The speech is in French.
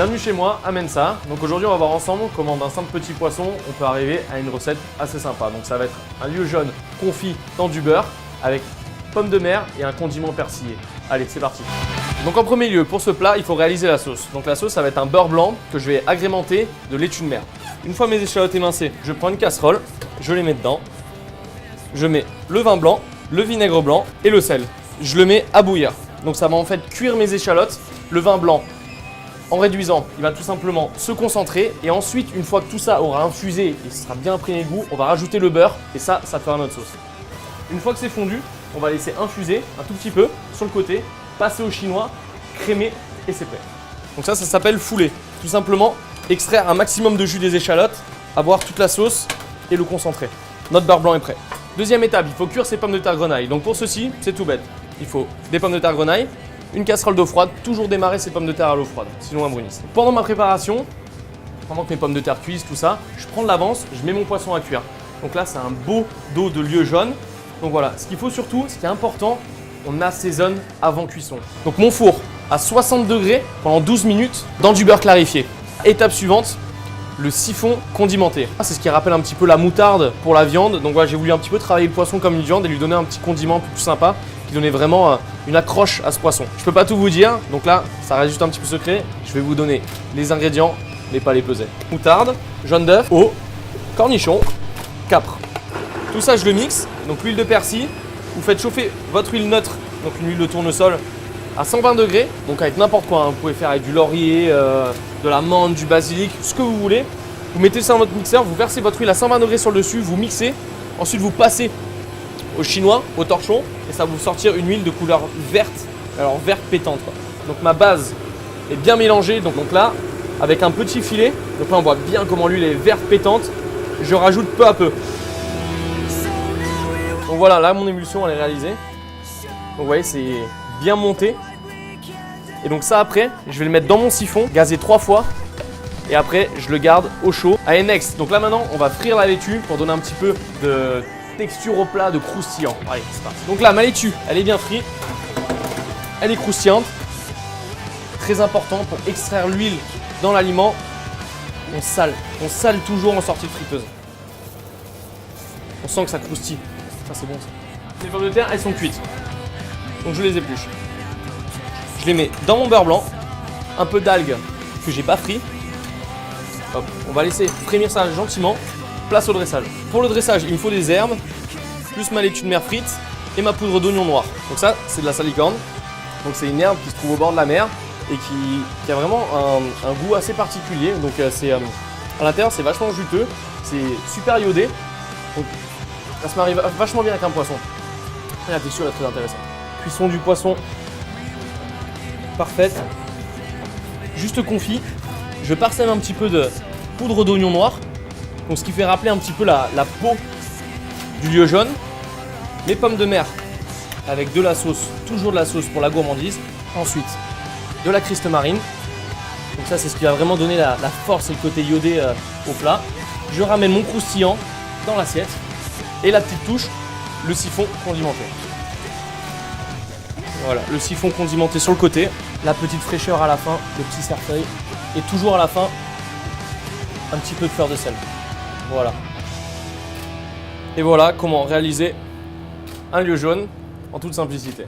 Bienvenue chez moi, amène ça. Donc aujourd'hui on va voir ensemble comment d'un simple petit poisson on peut arriver à une recette assez sympa. Donc ça va être un lieu jaune confit dans du beurre avec pommes de mer et un condiment persillé. Allez, c'est parti. Donc en premier lieu, pour ce plat, il faut réaliser la sauce. Donc la sauce, ça va être un beurre blanc que je vais agrémenter de laitue de mer. Une fois mes échalotes émincées, je prends une casserole, je les mets dedans. Je mets le vin blanc, le vinaigre blanc et le sel. Je le mets à bouillir. Donc ça va en fait cuire mes échalotes. Le vin blanc, en réduisant, il va tout simplement se concentrer. Et ensuite, une fois que tout ça aura infusé et ce sera bien imprégné de goût, on va rajouter le beurre et ça fera notre sauce. Une fois que c'est fondu, on va laisser infuser un tout petit peu sur le côté, passer au chinois, crémer et c'est prêt. Donc ça s'appelle fouler. Tout simplement, extraire un maximum de jus des échalotes, avoir toute la sauce et le concentré. Notre beurre blanc est prêt. Deuxième étape, il faut cuire ses pommes de terre grenaille. Donc pour ceci, c'est tout bête. Il faut des pommes de terre grenaille, une casserole d'eau froide, toujours démarrer ses pommes de terre à l'eau froide, sinon elles brunissent. Pendant ma préparation, pendant que mes pommes de terre cuisent, tout ça, je prends de l'avance, je mets mon poisson à cuire. Donc là, c'est un beau dos de lieu jaune. Donc voilà, ce qu'il faut surtout, ce qui est important, on assaisonne avant cuisson. Donc mon four à 60 degrés pendant 12 minutes dans du beurre clarifié. Étape suivante, le siphon condimenté. C'est ce qui rappelle un petit peu la moutarde pour la viande. Donc voilà, j'ai voulu un petit peu travailler le poisson comme une viande et lui donner un petit condiment un peu plus sympa qui donnait vraiment une accroche à ce poisson. Je peux pas tout vous dire, donc là, ça reste juste un petit peu secret. Je vais vous donner les ingrédients, mais pas les peser. Moutarde, jaune d'œuf, eau, cornichon, capre. Tout ça, je le mixe. Donc l'huile de persil, vous faites chauffer votre huile neutre, donc une huile de tournesol, à 120 degrés. Donc avec n'importe quoi, hein. Vous pouvez faire avec du laurier, de la menthe, du basilic, ce que vous voulez. Vous mettez ça dans votre mixeur, vous versez votre huile à 120 degrés sur le dessus, vous mixez. Ensuite, vous passez au chinois, au torchon, et ça va vous sortir une huile de couleur verte, alors verte pétante, quoi. Donc ma base est bien mélangée. Donc là, avec un petit filet, donc là on voit bien comment l'huile est verte pétante. Je rajoute peu à peu. Donc voilà, là mon émulsion elle est réalisée. Donc vous voyez, c'est bien monté. Et donc ça après, je vais le mettre dans mon siphon, gazer 3 fois. Et après, je le garde au chaud. Allez, next. Donc là maintenant, on va frire la laitue pour donner un petit peu de texture au plat, de croustillant. Allez, c'est parti. Donc là, ma laitue, elle est bien frite. Elle est croustillante. Très important pour extraire l'huile dans l'aliment. On sale. On sale toujours en sortie de friteuse. On sent que ça croustille. Ça, c'est bon ça. Les pommes de terre, elles sont cuites. Donc je les épluche. Je les mets dans mon beurre blanc. Un peu d'algues que j'ai pas frit. Hop, on va laisser frémir ça gentiment. Place au dressage. Pour le dressage, il me faut des herbes, plus ma laitue de mer frite et ma poudre d'oignon noir. Donc ça, c'est de la salicorne. Donc c'est une herbe qui se trouve au bord de la mer et qui a vraiment un goût assez particulier. Donc à l'intérieur, c'est vachement juteux, c'est super iodé. Donc ça se marie vachement bien avec un poisson. Et la texture est très intéressante. Cuisson du poisson parfaite. Juste confit. Je parsème un petit peu de poudre d'oignon noir. Donc ce qui fait rappeler un petit peu la peau du lieu jaune. Les pommes de mer avec de la sauce, toujours de la sauce pour la gourmandise. Ensuite, de la criste marine. Donc ça, c'est ce qui va vraiment donner la force et le côté iodé au plat. Je ramène mon croustillant dans l'assiette. Et la petite touche, le siphon condimenté. Voilà, le siphon condimenté sur le côté. La petite fraîcheur à la fin, le petit cercueil. Et toujours à la fin, un petit peu de fleur de sel. Voilà. Et voilà comment réaliser un lieu jaune en toute simplicité.